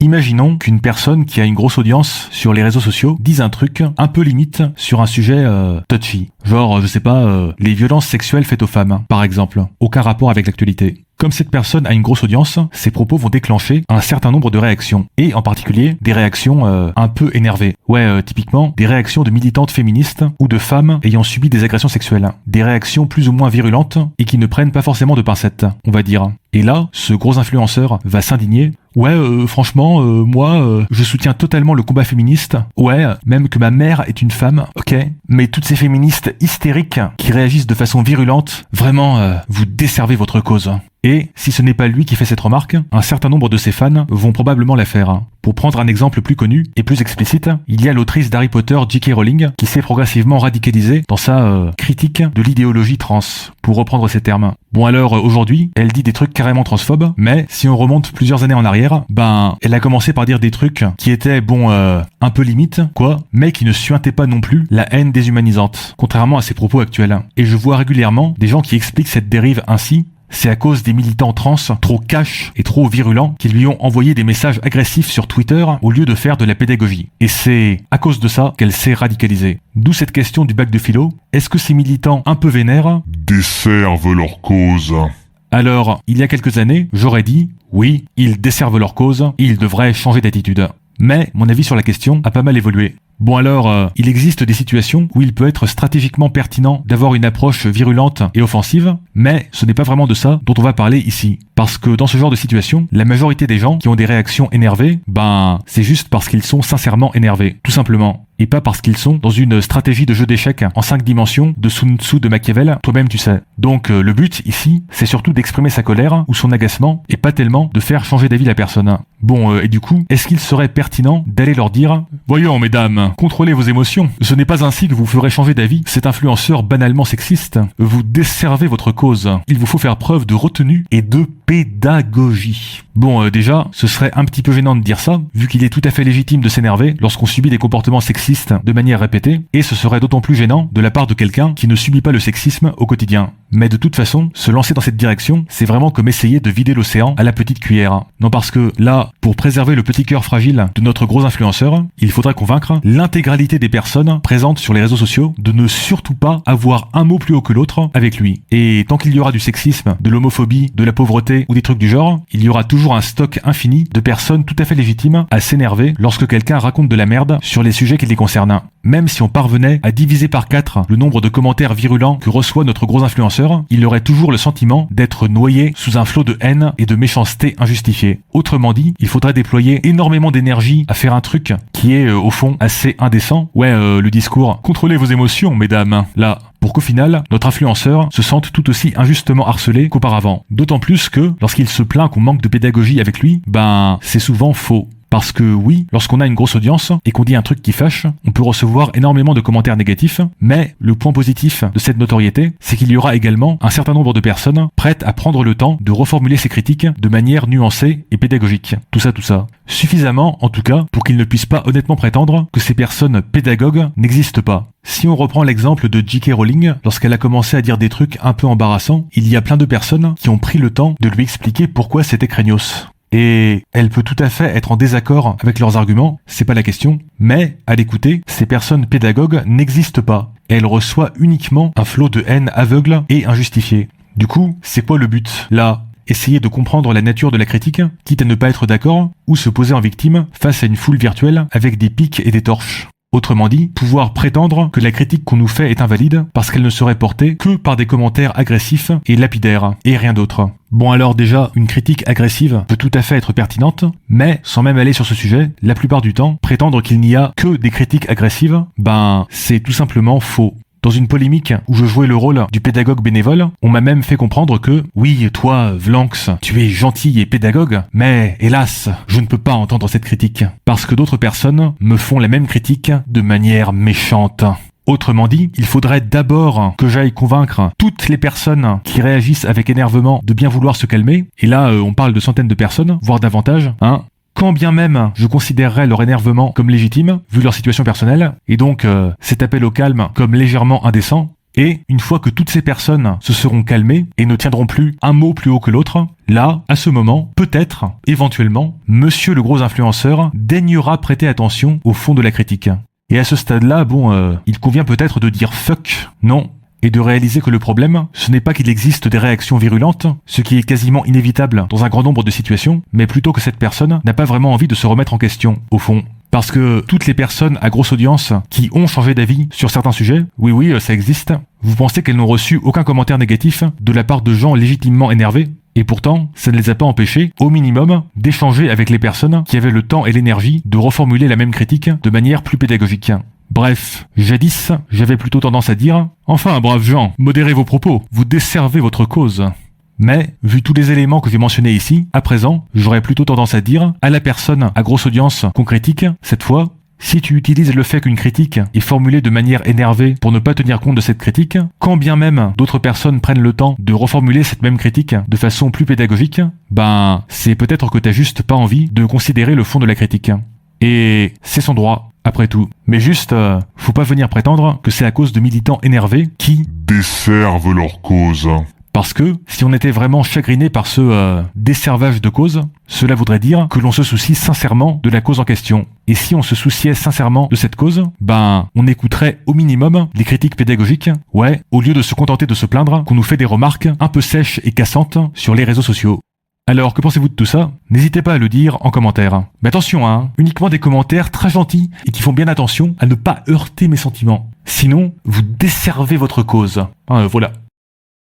Imaginons qu'une personne qui a une grosse audience sur les réseaux sociaux dise un truc un peu limite sur un sujet touchy. Genre, je sais pas, les violences sexuelles faites aux femmes, par exemple. Aucun rapport avec l'actualité. Comme cette personne a une grosse audience, ses propos vont déclencher un certain nombre de réactions. Et en particulier, des réactions un peu énervées. Ouais, typiquement, des réactions de militantes féministes ou de femmes ayant subi des agressions sexuelles. Des réactions plus ou moins virulentes et qui ne prennent pas forcément de pincettes, on va dire. Et là, ce gros influenceur va s'indigner. Ouais, franchement, moi, je soutiens totalement le combat féministe. Ouais, même que ma mère est une femme, ok. Mais toutes ces féministes hystériques qui réagissent de façon virulente, vraiment, vous desservez votre cause. Et si ce n'est pas lui qui fait cette remarque, un certain nombre de ses fans vont probablement la faire. Pour prendre un exemple plus connu et plus explicite, il y a l'autrice d'Harry Potter, J.K. Rowling, qui s'est progressivement radicalisée dans sa critique de l'idéologie trans, pour reprendre ses termes. Bon alors, aujourd'hui, elle dit des trucs carrément transphobes, mais si on remonte plusieurs années en arrière, elle a commencé par dire des trucs qui étaient, un peu limite, quoi, mais qui ne suintaient pas non plus la haine déshumanisante, contrairement à ses propos actuels. Et je vois régulièrement des gens qui expliquent cette dérive ainsi. C'est à cause des militants trans trop cash et trop virulents qui lui ont envoyé des messages agressifs sur Twitter au lieu de faire de la pédagogie. Et c'est à cause de ça qu'elle s'est radicalisée. D'où cette question du bac de philo. Est-ce que ces militants un peu vénères desservent leur cause? Alors, il y a quelques années, j'aurais dit, oui, ils desservent leur cause, ils devraient changer d'attitude. Mais mon avis sur la question a pas mal évolué. Bon alors, il existe des situations où il peut être stratégiquement pertinent d'avoir une approche virulente et offensive, mais ce n'est pas vraiment de ça dont on va parler ici. Parce que dans ce genre de situation, la majorité des gens qui ont des réactions énervées, c'est juste parce qu'ils sont sincèrement énervés, tout simplement. Et pas parce qu'ils sont dans une stratégie de jeu d'échecs en 5 dimensions de Sun Tzu de Machiavel, toi-même tu sais. Donc le but ici, c'est surtout d'exprimer sa colère ou son agacement, et pas tellement de faire changer d'avis la personne. Bon, et du coup, est-ce qu'il serait pertinent d'aller leur dire « Voyons mesdames, contrôlez vos émotions, ce n'est pas ainsi que vous ferez changer d'avis, cet influenceur banalement sexiste. Vous desservez votre cause, il vous faut faire preuve de retenue et de pédagogie. » Bon, déjà, ce serait un petit peu gênant de dire ça, vu qu'il est tout à fait légitime de s'énerver lorsqu'on subit des comportements sexistes de manière répétée, et ce serait d'autant plus gênant de la part de quelqu'un qui ne subit pas le sexisme au quotidien. Mais de toute façon, se lancer dans cette direction, c'est vraiment comme essayer de vider l'océan à la petite cuillère. Non, parce que là, pour préserver le petit cœur fragile de notre gros influenceur, il faudrait convaincre l'intégralité des personnes présentes sur les réseaux sociaux de ne surtout pas avoir un mot plus haut que l'autre avec lui. Et tant qu'il y aura du sexisme, de l'homophobie, de la pauvreté ou des trucs du genre, il y aura toujours un stock infini de personnes tout à fait légitimes à s'énerver lorsque quelqu'un raconte de la merde sur les sujets qui les concernent. Même si on parvenait à diviser par 4 le nombre de commentaires virulents que reçoit notre gros influenceur, il aurait toujours le sentiment d'être noyé sous un flot de haine et de méchanceté injustifiée. Autrement dit, il faudrait déployer énormément d'énergie à faire un truc qui est au fond assez indécent. Ouais, le discours « Contrôlez vos émotions, mesdames », là, pour qu'au final, notre influenceur se sente tout aussi injustement harcelé qu'auparavant. D'autant plus que, lorsqu'il se plaint qu'on manque de pédagogie avec lui, c'est souvent faux. Parce que oui, lorsqu'on a une grosse audience et qu'on dit un truc qui fâche, on peut recevoir énormément de commentaires négatifs, mais le point positif de cette notoriété, c'est qu'il y aura également un certain nombre de personnes prêtes à prendre le temps de reformuler ces critiques de manière nuancée et pédagogique. Tout ça. Suffisamment, en tout cas, pour qu'ils ne puissent pas honnêtement prétendre que ces personnes pédagogues n'existent pas. Si on reprend l'exemple de J.K. Rowling, lorsqu'elle a commencé à dire des trucs un peu embarrassants, il y a plein de personnes qui ont pris le temps de lui expliquer pourquoi c'était craignos. Et elle peut tout à fait être en désaccord avec leurs arguments, c'est pas la question, mais à l'écouter, ces personnes pédagogues n'existent pas. Elle reçoit uniquement un flot de haine aveugle et injustifiée. Du coup, c'est quoi le but là? Essayer de comprendre la nature de la critique, quitte à ne pas être d'accord, ou se poser en victime face à une foule virtuelle avec des pics et des torches. Autrement dit, pouvoir prétendre que la critique qu'on nous fait est invalide parce qu'elle ne serait portée que par des commentaires agressifs et lapidaires, et rien d'autre. Bon alors déjà, une critique agressive peut tout à fait être pertinente, mais sans même aller sur ce sujet, la plupart du temps, prétendre qu'il n'y a que des critiques agressives, c'est tout simplement faux. Dans une polémique où je jouais le rôle du pédagogue bénévole, on m'a même fait comprendre que, oui, toi, Vlanx, tu es gentil et pédagogue, mais hélas, je ne peux pas entendre cette critique, parce que d'autres personnes me font la même critique de manière méchante. Autrement dit, il faudrait d'abord que j'aille convaincre toutes les personnes qui réagissent avec énervement de bien vouloir se calmer, et là, on parle de centaines de personnes, voire davantage, Quand bien même je considérerais leur énervement comme légitime, vu leur situation personnelle, et donc cet appel au calme comme légèrement indécent, Et une fois que toutes ces personnes se seront calmées et ne tiendront plus un mot plus haut que l'autre, là, à ce moment, peut-être, éventuellement, monsieur le gros influenceur daignera prêter attention au fond de la critique. Et à ce stade-là, il convient peut-être de dire fuck, non, et de réaliser que le problème, ce n'est pas qu'il existe des réactions virulentes, ce qui est quasiment inévitable dans un grand nombre de situations, mais plutôt que cette personne n'a pas vraiment envie de se remettre en question, au fond. Parce que toutes les personnes à grosse audience qui ont changé d'avis sur certains sujets, oui, ça existe, vous pensez qu'elles n'ont reçu aucun commentaire négatif de la part de gens légitimement énervés? Et pourtant, ça ne les a pas empêchés, au minimum, d'échanger avec les personnes qui avaient le temps et l'énergie de reformuler la même critique de manière plus pédagogique. Bref, jadis, j'avais plutôt tendance à dire « Enfin, braves gens, modérez vos propos, vous desservez votre cause ». Mais, vu tous les éléments que j'ai mentionnés ici, à présent, j'aurais plutôt tendance à dire à la personne à grosse audience qu'on critique, cette fois, si tu utilises le fait qu'une critique est formulée de manière énervée pour ne pas tenir compte de cette critique, quand bien même d'autres personnes prennent le temps de reformuler cette même critique de façon plus pédagogique, c'est peut-être que t'as juste pas envie de considérer le fond de la critique. Et c'est son droit, après tout. Mais juste, faut pas venir prétendre que c'est à cause de militants énervés qui desservent leur cause. Parce que, si on était vraiment chagriné par ce desservage de cause, cela voudrait dire que l'on se soucie sincèrement de la cause en question. Et si on se souciait sincèrement de cette cause, on écouterait au minimum les critiques pédagogiques, au lieu de se contenter de se plaindre qu'on nous fait des remarques un peu sèches et cassantes sur les réseaux sociaux. Alors, que pensez-vous de tout ça? N'hésitez pas à le dire en commentaire. Mais attention, uniquement des commentaires très gentils et qui font bien attention à ne pas heurter mes sentiments. Sinon, vous desservez votre cause. Voilà.